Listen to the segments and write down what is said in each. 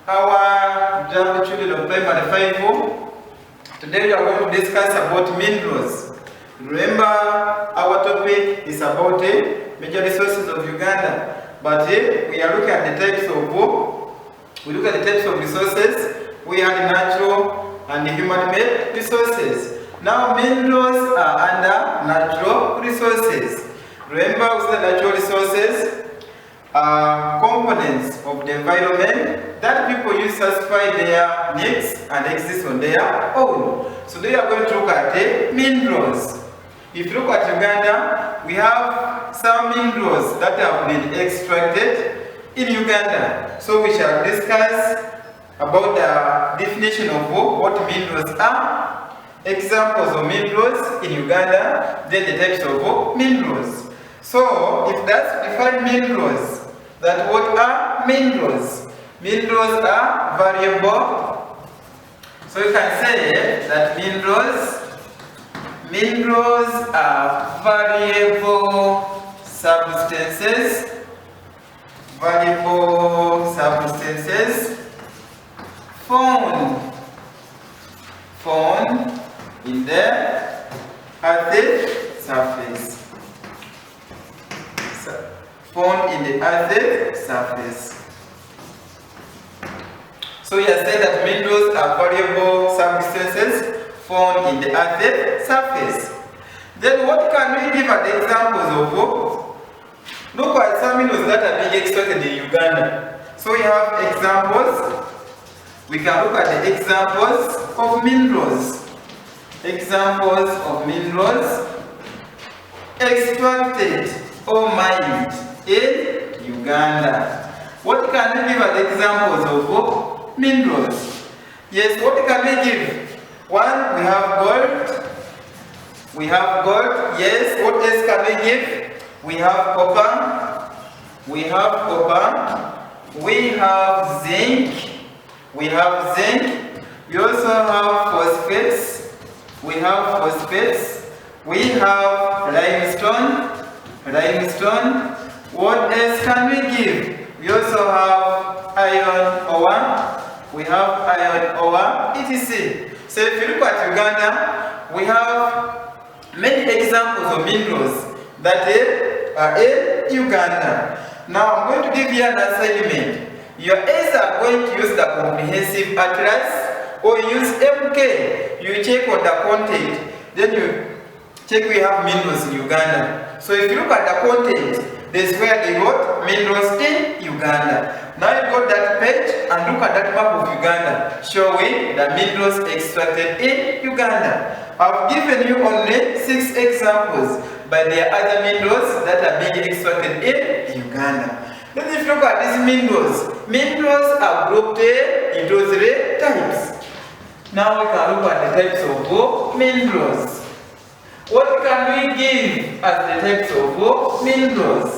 our dear children of primary 5. Today we are going to discuss about minerals. Remember, our topic is about major resources of Uganda, but we are looking at the types of resources. We have natural and human-made resources. Now, minerals are under natural resources. Remember, we said natural resources are components of the environment that people use to satisfy their needs and exist on their own. So today we are going to look at minerals. If you look at Uganda, we have some minerals that have been extracted in Uganda. So we shall discuss about the definition of what minerals are, examples of minerals in Uganda, then the types of minerals. So if that's define minerals, that what are minerals? Minerals are variable. So you can say that minerals are variable substances found in the earth's surface. Found in the earth's surface. So we have said that minerals are variable substances found in the earth's surface. Then what can we give as examples of? Look at some minerals that are being extracted in Uganda. So we have examples. We can look at the examples of minerals. Examples of minerals extracted or mined in Uganda. What can we give as examples of minerals? Yes, what can we give? One, we have gold. We have gold. Yes, what else can we give? We have copper. We have copper. We have zinc. We have zinc. We also have phosphates. We have phosphates. We have limestone. What else can we give? We also have iron ore. We have iron ore, etc. So if you look at Uganda, we have many examples of minerals that are in Uganda. Now I'm going to give you an assignment. You either going to use the comprehensive atlas or use MK. You check on the content, then you check we have minerals in Uganda. So if you look at the content, this is where they got minerals in Uganda. Now you go that page and look at that map of Uganda, showing the minerals extracted in Uganda. I've given you only 6 examples, but there are other minerals that are being extracted in Uganda. Then if you look at these minerals are grouped into 3 types. Now we can look at the types of minerals. What can we give as the types of minerals?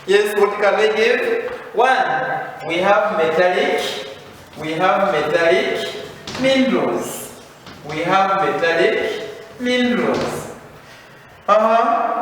Yes, what can we give? 1, we have metallic minerals.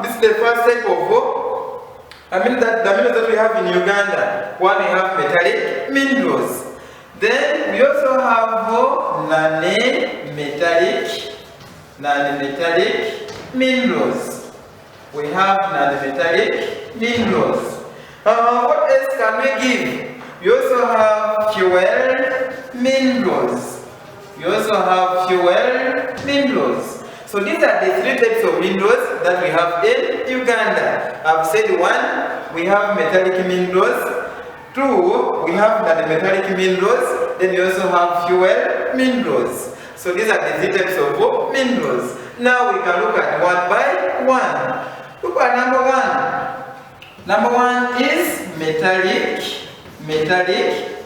This is the first type of the minerals that we have in Uganda. 1, we have metallic minerals. Then we also have non-metallic minerals. We have non-metallic minerals. What else can we give? We also have fuel minerals. So these are the 3 types of minerals that we have in Uganda. I've said 1, we have metallic minerals. 2, we have non-metallic minerals. Then we also have fuel minerals. So these are the 3 types of minerals. Now we can look at one by one. Look at number 1. Number 1 is metallic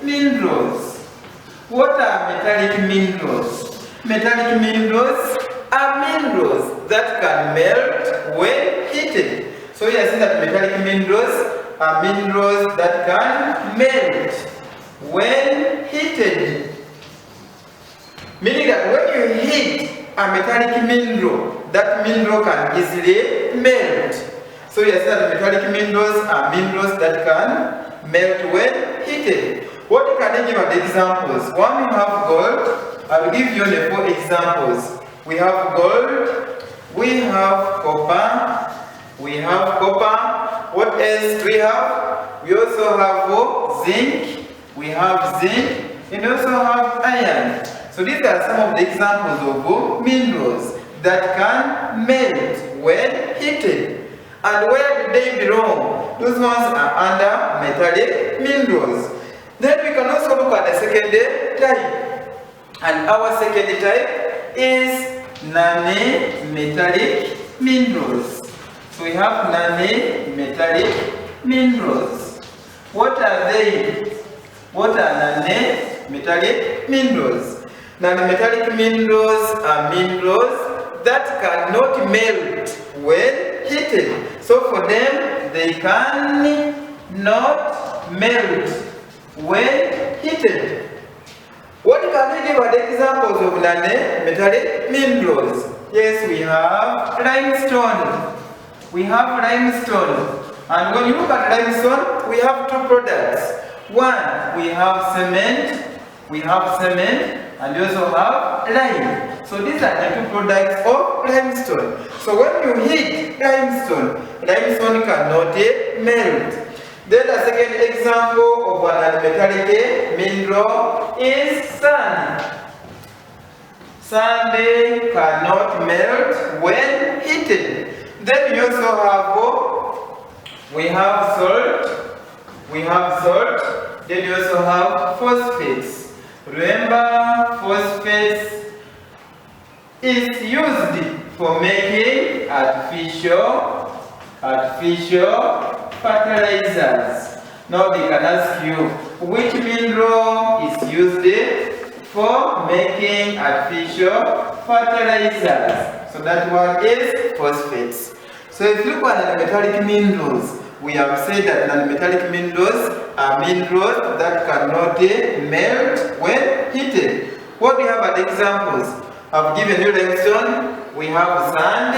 minerals. What are metallic minerals? Metallic minerals are minerals that can melt when heated. So you see that metallic minerals are minerals that can melt when heated. Meaning that when you heat a metallic mineral, that mineral can easily melt. So you see that metallic minerals are minerals that can melt when heated. What can I give as the examples? One, we have gold. I will give you the 4 examples. We have gold, we have copper, we have copper. What else do we have? We also have zinc, we have zinc, and also have iron. So these are some of the examples of minerals that can melt when heated. And where do they belong? Those ones are under metallic minerals. Then we can also look at the second type. And our second type is non-metallic minerals. So we have non-metallic minerals. What are they? What are non-metallic minerals? Non-metallic minerals are minerals that cannot melt when heated. So for them, they cannot melt when heated. What can we give as examples of non-metallic minerals? Yes, we have limestone. We have limestone. And when you look at limestone, we have 2 products. One, we have cement. We have cement, and we also have lime. So these are the 2 products of limestone. So when you heat limestone, limestone cannot melt. Then the second example of an non-metallic mineral is sand. Sand cannot melt when heated. Then we also have, we have salt, then we also have phosphates. Remember, phosphates is used for making artificial fertilizers. Now they can ask you, which mineral is used for making artificial fertilizers? So that one is phosphates. So if you look at the metallic minerals, we have said that non-metallic minerals are minerals that cannot melt when heated. What do we have as examples? I've given you limestone, we have sand,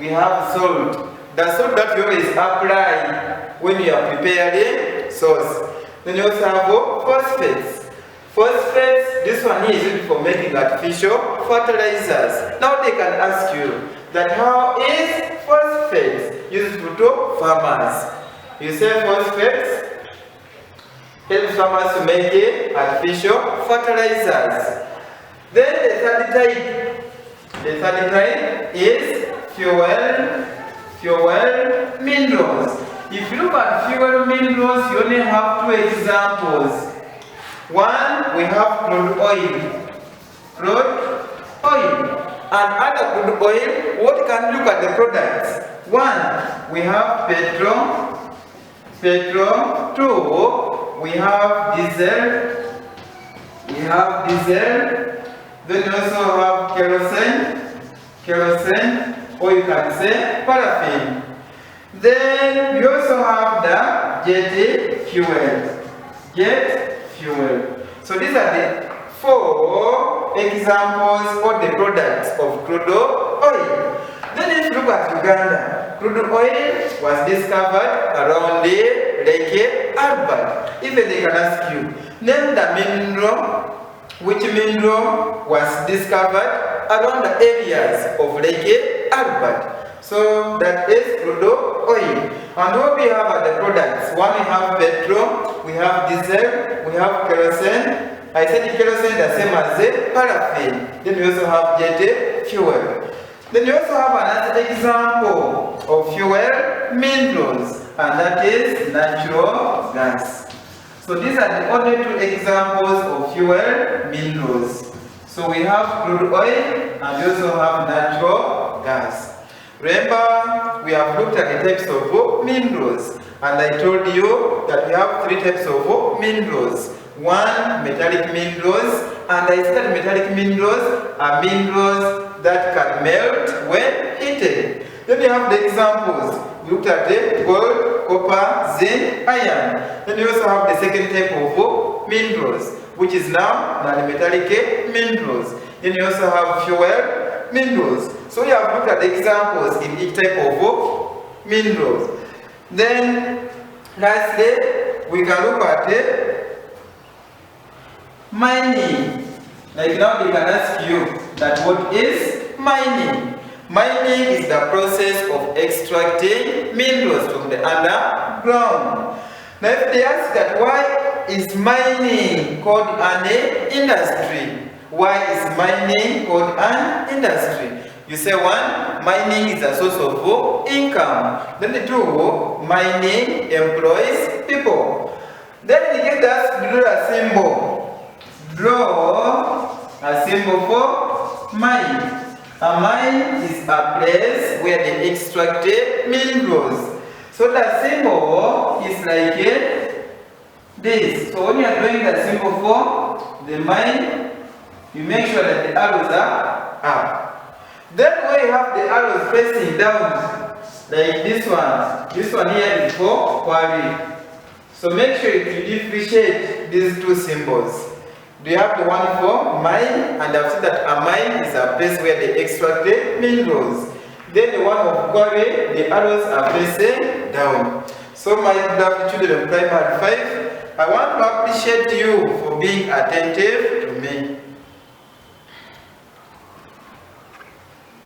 we have salt. The salt that you always apply when you are preparing sauce. Then you also have phosphates. Phosphates, this one here is used for making artificial fertilizers. Now they can ask you that how is phosphates useful to farmers? You say phosphates help farmers to make artificial fertilizers. Then the third type is fuel minerals. If you look at fuel minerals, you only have 2 examples. One, we have crude oil. And under crude oil, what can you look at the products? One, we have petrol. 2, we have diesel. Then you also have kerosene, or you can say paraffin. Then you also have the jet fuel. So these are the 4 examples of the products of crude oil. Then if you look at Uganda, crude oil was discovered around the Lake Albert. Even they can ask you, name the mineral. Which mineral was discovered around the areas of Lake Albert? So that is crude oil. And what we have are the products. One, we have petrol, we have diesel, we have kerosene. I said the kerosene the same as the paraffin. Then we also have jet fuel. Then you also have another example of fuel minerals, and that is natural gas. So these are the only 2 examples of fuel minerals. So we have crude oil and we also have natural gas. Remember, we have looked at the types of minerals, and I told you that we have 3 types of minerals. 1, metallic minerals, and I said metallic minerals are minerals that can melt when heated. Then we have the examples. We looked at the gold, copper, zinc, iron. Then we also have the second type of minerals, which is now non-metallic minerals. Then we also have fuel minerals. So we have looked at the examples in each type of minerals. Then lastly, we can look at mining. Like now they can ask you that what is mining? Mining is the process of extracting minerals from the underground. Now if they ask that why is mining called an industry? Why is mining called an industry? You say one, mining is a source of income. Then two, mining employs people. Then you get us draw a symbol. Draw a symbol for mine. A mine is a place where they extracted minerals. So the symbol is like this. So when you are drawing the symbol for the mine, you make sure that the arrows are up. Then when you have the arrows facing down, like this one here is for quarry. So make sure you differentiate these two symbols. Do you have the one for mine? And I've said that a mine is a place where they extract the minerals. Then the one of quarry, the arrows are facing down. So my beloved children of primary 5, I want to appreciate you for being attentive